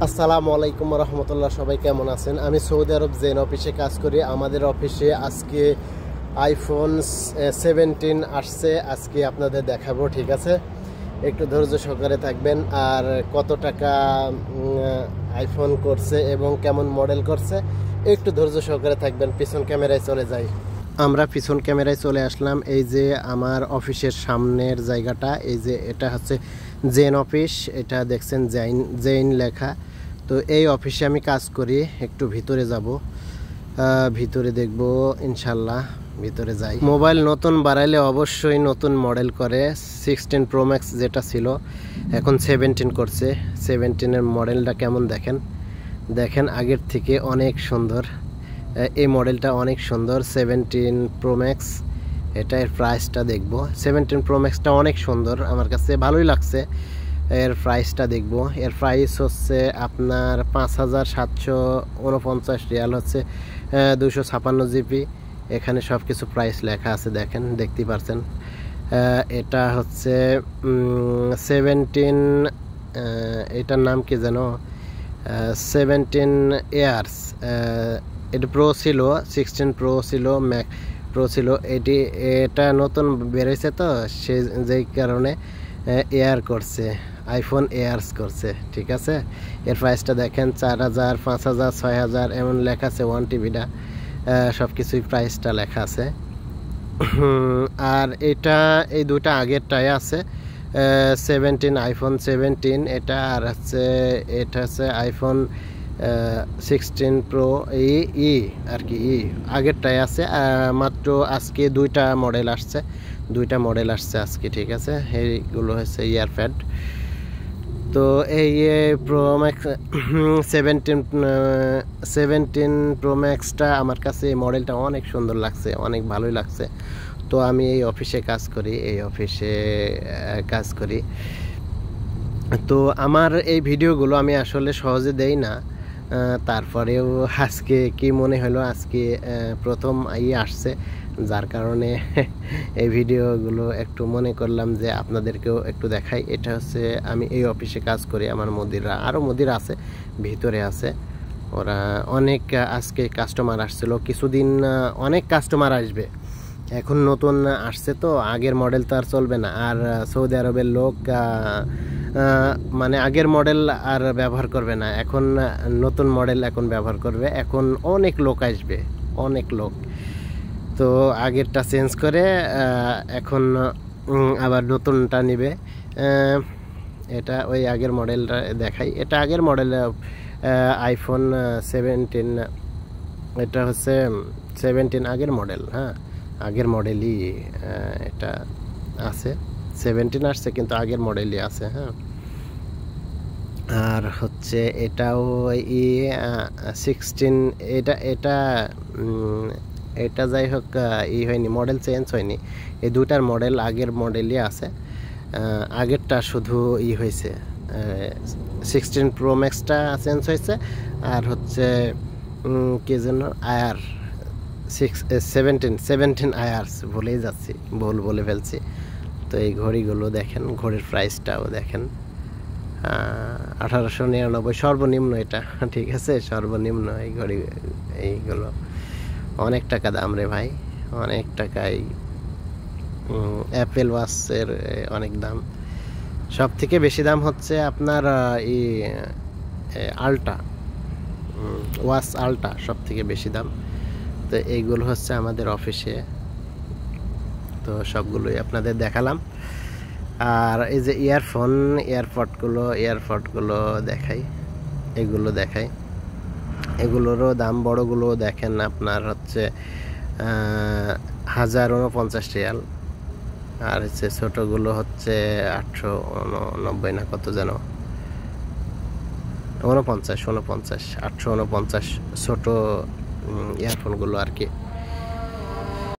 আসসালামু আলাইকুম রহমতুল্লাহ। সবাই কেমন আছেন? আমি সৌদি আরব জেন অফিসে কাজ করি। আমাদের অফিসে আজকে আইফোন 17 আসছে, আজকে আপনাদের দেখাবো। ঠিক আছে, একটু ধৈর্য সহকারে থাকবেন। আর কত টাকা আইফোন করছে এবং কেমন মডেল করছে একটু ধৈর্য সহকারে থাকবেন। পিছন ক্যামেরায় চলে যাই। আমরা পিছন ক্যামেরায় চলে আসলাম। এই যে আমার অফিসের সামনের জায়গাটা, এই যে এটা হচ্ছে জেন অফিস। এটা দেখছেন জেন লেখা। তো এই অফিসে আমি কাজ করি। একটু ভিতরে যাব, ভিতরে দেখব ইনশাল্লাহ। ভিতরে যাই। মোবাইল নতুন বাড়াইলে অবশ্যই নতুন মডেল করে। 16 প্রো ম্যাক্স যেটা ছিল এখন 17 করছে। 17-এর মডেলটা কেমন দেখেন, দেখেন আগের থেকে অনেক সুন্দর। এই মডেলটা অনেক সুন্দর 17 প্রো ম্যাক্স। এটা এর প্রাইসটা দেখব। 17 প্রো ম্যাক্সটা অনেক সুন্দর, আমার কাছে ভালোই লাগছে। এর প্রাইসটা দেখব। এর প্রাইস হচ্ছে আপনার 5,749 রিয়াল, হচ্ছে 256 জিবি। এখানে সব কিছু প্রাইস লেখা আছে, দেখেন, দেখতে পাচ্ছেন। এটা হচ্ছে 17, এটার নাম কি যেন, 17 ইয়ার্স। এটা প্রো ছিল, 16 প্রো ছিল, ম্যাক প্রো ছিল। এটা নতুন বেরোয়েছে তো যেই কারণে এয়ার করছে, আইফোন এয়ার্স করছে। ঠিক আছে, এর প্রাইসটা দেখেন 4,000, 5,000, 6,000 এমন লেখা আছে। 1 টিবিটা সব কিছুই প্রাইসটা লেখা আছে। আর এই দুটা আগেরটাই আছে, 17 আইফোন 17 এটা। আর এটা হচ্ছে আইফোন 16 প্রো ই আর কি, আগেরটাই আছে। মাত্র আজকে দুইটা মডেল আসছে আজকে। ঠিক আছে, এইগুলো হচ্ছে ইয়ারপ্যাড। তো এই প্রো ম্যাক্স 17 প্রো ম্যাক্সটা আমার কাছে এই মডেলটা অনেক সুন্দর লাগছে, অনেক ভালোই লাগছে। তো আমি এই অফিসে কাজ করি। তো আমার এই ভিডিওগুলো আমি আসলে সহজে দেই না। তারপরেও আজকে কি মনে হলো, আজকে প্রথম আসছে, যার কারণে এই ভিডিওগুলো একটু মনে করলাম যে আপনাদেরকেও একটু দেখাই। এটা হচ্ছে আমি এই অফিসে কাজ করি। আমার মুদিররা, আরও মুদির আছে, ভিতরে আছে। ওরা অনেক আজকে কাস্টমার আসছিল। কিছুদিন অনেক কাস্টমার আসবে। এখন নতুন আসছে তো, আগের মডেল তো আর চলবে না। আর সৌদি আরবের লোক মানে আগের মডেল আর ব্যবহার করবে না, এখন নতুন মডেল এখন ব্যবহার করবে। এখন অনেক লোক আসবে, অনেক লোক। তো আগেরটা চেঞ্জ করে এখন আবার নতুনটা নিবে। এটা ওই আগের মডেলটা দেখাই। এটা আগের মডেল, আইফোন 17। এটা হচ্ছে 17 আগের মডেল। হ্যাঁ, আগের মডেলই এটা আছে। 17 আসছে কিন্তু আগের মডেলই আছে। হ্যাঁ, আর হচ্ছে এটাও 16। এটা যাই হোক হয়নি, মডেল চেঞ্জ হয়নি। এই দুটার মডেল আগের মডেলই আছে। আগেরটা শুধু হয়েছে, 16 প্রো ম্যাক্সটা চেঞ্জ হয়েছে। আর হচ্ছে কি যেন আয়ার 17 আয়ার্স ভুলেই যাচ্ছি, বলে ফেলছি। তো এই ঘড়িগুলো দেখেন, ঘড়ির প্রাইসটাও দেখেন, 1899 সর্বনিম্ন এটা। ঠিক আছে, সর্বনিম্ন এই ঘড়ি। এইগুলো অনেক টাকা দাম রে ভাই, অনেক টাকাই। অ্যাপেল ওয়াচের অনেক দাম। সব থেকে বেশি দাম হচ্ছে আপনার আলট্রা ওয়াচ, আলট্রা সব থেকে বেশি দাম। তো এইগুলো হচ্ছে আমাদের অফিসে। তো সবগুলোই আপনাদের দেখালাম। আর এই যে এয়ারপডগুলো দেখাই, এগুলো দেখাই। এগুলোরও দাম, বড়গুলো দেখেন আপনার হচ্ছে 1049 রিয়াল। আর হচ্ছে ছোটোগুলো হচ্ছে 890 না কত যেন, 49 849 ছোটো ইয়ারফোনগুলো আর কি।